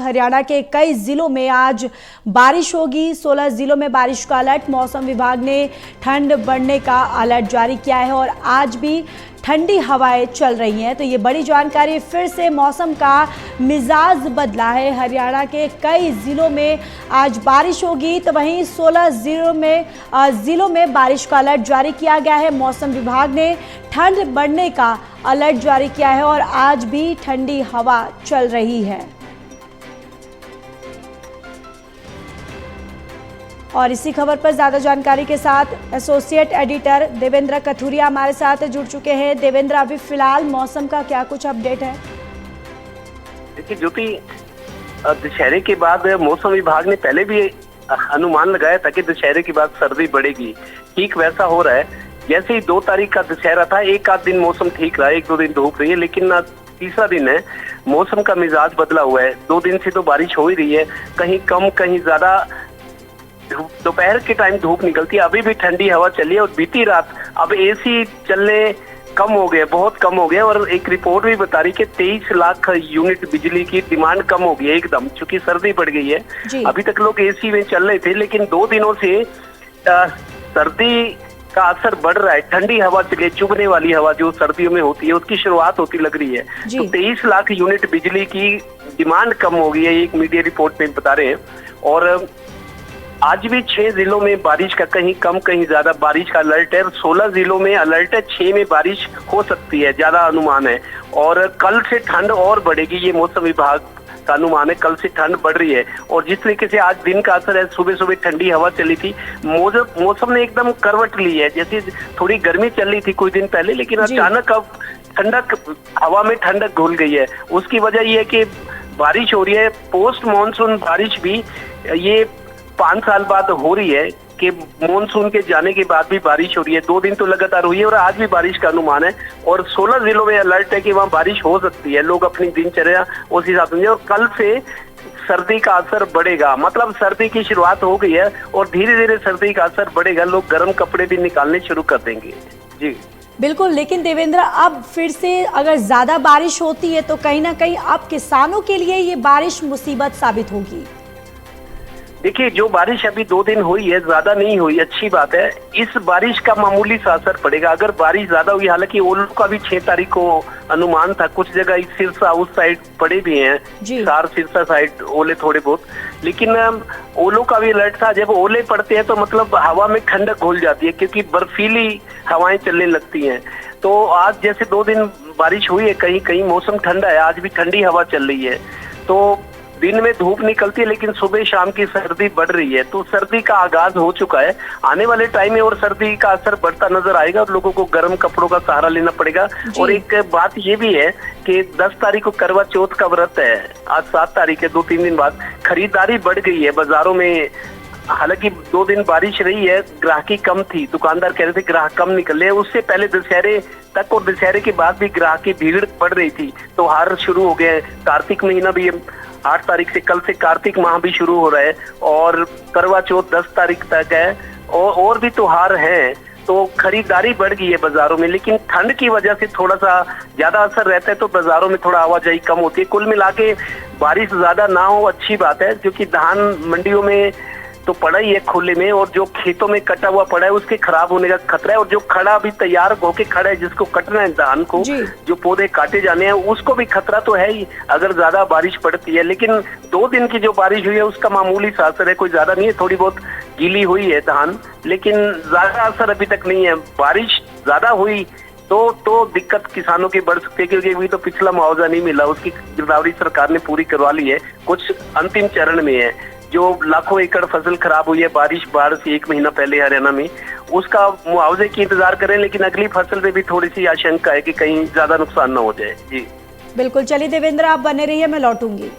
हरियाणा के कई जिलों में आज बारिश होगी। 16 जिलों में बारिश का अलर्ट। मौसम विभाग ने ठंड बढ़ने का अलर्ट जारी किया है और आज भी ठंडी हवाएं चल रही हैं। तो ये बड़ी जानकारी, फिर से मौसम का मिजाज बदला है। हरियाणा के कई जिलों में आज बारिश होगी, तो वहीं 16 जिलों में बारिश का अलर्ट जारी किया गया है। मौसम विभाग ने ठंड बढ़ने का अलर्ट जारी किया है और आज भी ठंडी हवा चल रही है। और इसी खबर पर ज्यादा जानकारी के साथ एसोसिएट एडिटर देवेंद्र कथुरिया हमारे साथ जुड़ चुके हैं। देवेंद्र, अभी फिलहाल मौसम का क्या कुछ अपडेट है? देखिए ज्योति, दशहरे के बाद मौसम विभाग ने पहले भी अनुमान लगाया था कि दशहरे के बाद सर्दी बढ़ेगी। ठीक वैसा हो रहा है। जैसे ही 2 तारीख का दशहरा था, एक आध दिन मौसम ठीक रहा, 1-2 दिन धूप रही है, लेकिन तीसरा दिन है, मौसम का मिजाज बदला हुआ है। 2 दिन से तो बारिश हो ही रही है, कहीं कम कहीं ज्यादा। दोपहर के टाइम धूप निकलती है, अभी भी ठंडी हवा चली है और बीती रात अब एसी चलने कम हो गए, बहुत कम हो गए। और एक रिपोर्ट भी बता रही कि 23 लाख यूनिट बिजली की डिमांड कम हो गई है एकदम, क्योंकि सर्दी बढ़ गई है। अभी तक लोग एसी में चल रहे थे, लेकिन 2 दिनों से सर्दी का असर बढ़ रहा है। ठंडी हवा चले, चुभने वाली हवा जो सर्दियों में होती है, उसकी शुरुआत होती लग रही है। तो 23 लाख यूनिट बिजली की डिमांड कम हो गई है, एक मीडिया रिपोर्ट में बता रहे हैं। और आज भी 6 जिलों में बारिश का कहीं कम कहीं ज्यादा बारिश का अलर्ट है। 16 जिलों में अलर्ट है, 6 में बारिश हो सकती है, ज्यादा अनुमान है। और कल से ठंड और बढ़ेगी, ये मौसम विभाग का अनुमान है। कल से ठंड बढ़ रही है और जिस तरीके से आज दिन का असर है, सुबह सुबह ठंडी हवा चली थी, मौसम ने एकदम करवट ली है। जैसे थोड़ी गर्मी चल रही थी कुछ दिन पहले, लेकिन अचानक अब ठंडक, हवा में ठंडक घुल गई है। उसकी वजह ये है कि बारिश हो रही है। पोस्ट मानसून बारिश भी ये 5 साल बाद हो रही है कि मानसून के जाने के बाद भी बारिश हो रही है। 2 दिन तो लगातार हुई है और आज भी बारिश का अनुमान है। और 16 जिलों में अलर्ट है कि वहाँ बारिश हो सकती है। लोग अपनी दिनचर्या उस हिसाब से, और कल से सर्दी का असर बढ़ेगा। मतलब सर्दी की शुरुआत हो गई है और धीरे धीरे सर्दी का असर बढ़ेगा। लोग गर्म कपड़े भी निकालने शुरू कर देंगे। जी बिल्कुल, लेकिन देवेंद्र, अब फिर से अगर ज्यादा बारिश होती है तो कहीं ना कहीं अब किसानों के लिए ये बारिश मुसीबत साबित होगी। देखिए, जो बारिश अभी 2 दिन हुई है, ज्यादा नहीं हुई, अच्छी बात है। इस बारिश का मामूली सा असर पड़ेगा। अगर बारिश ज्यादा हुई, हालांकि ओलों का भी 6 तारीख को अनुमान था, कुछ जगह सिरसा उस साइड पड़े भी हैं, सार सिरसा साइड ओले थोड़े बहुत, लेकिन ओलों का भी अलर्ट था। जब ओले पड़ते हैं तो मतलब हवा में ठंडक घुल जाती है, क्योंकि बर्फीली हवाएं चलने लगती हैं। तो आज जैसे 2 दिन बारिश हुई है, कहीं कहीं मौसम ठंडा है, आज भी ठंडी हवा चल रही है। तो दिन में धूप निकलती है, लेकिन सुबह शाम की सर्दी बढ़ रही है। तो सर्दी का आगाज हो चुका है। आने वाले टाइम में और सर्दी का असर बढ़ता नजर आएगा और लोगों को गर्म कपड़ों का सहारा लेना पड़ेगा। और एक बात ये भी है कि 10 तारीख को करवा चौथ का व्रत है, आज 7 तारीख है, 2-3 दिन बाद। खरीदारी बढ़ गई है बाजारों में। हालांकि 2 दिन बारिश रही है, ग्राहकी कम थी, दुकानदार कह रहे थे ग्राहक कम निकले। उससे पहले दशहरे तक और दशहरे के बाद भी ग्राहकी भीड़ बढ़ रही थी। त्योहार शुरू हो गए, कार्तिक महीना भी 8 तारीख से, कल से कार्तिक माह भी शुरू हो रहा है और करवा चौथ 10 तारीख तक है, और भी त्योहार हैं। तो खरीदारी बढ़ गई है बाजारों में, लेकिन ठंड की वजह से थोड़ा सा ज्यादा असर रहता है, तो बाजारों में थोड़ा आवाजाही कम होती है। कुल मिला के बारिश ज्यादा ना हो, अच्छी बात है, क्योंकि धान मंडियों में तो पड़ा ही है खुले में, और जो खेतों में कटा हुआ पड़ा है उसके खराब होने का खतरा है। और जो खड़ा अभी तैयार होके खड़ा है, जिसको कटना है धान को, जो पौधे काटे जाने हैं, उसको भी खतरा तो है ही अगर ज्यादा बारिश पड़ती है। लेकिन 2 दिन की जो बारिश हुई है उसका मामूली सा असर है, कोई ज्यादा नहीं है। थोड़ी बहुत गीली हुई है धान, लेकिन ज्यादा असर अभी तक नहीं है। बारिश ज्यादा हुई तो दिक्कत किसानों की बढ़ सकती है, क्योंकि अभी तो पिछला मुआवजा नहीं मिला, उसकी गिरदावरी सरकार ने पूरी करवा ली है, कुछ अंतिम चरण में है। जो लाखों एकड़ फसल खराब हुई है बाढ़ से 1 महीना पहले हरियाणा में, उसका मुआवजे की इंतजार करें। लेकिन अगली फसल में भी थोड़ी सी आशंका है कि कहीं ज्यादा नुकसान ना हो जाए। जी बिल्कुल, चलिए देवेंद्र, आप बने रहिए, मैं लौटूंगी।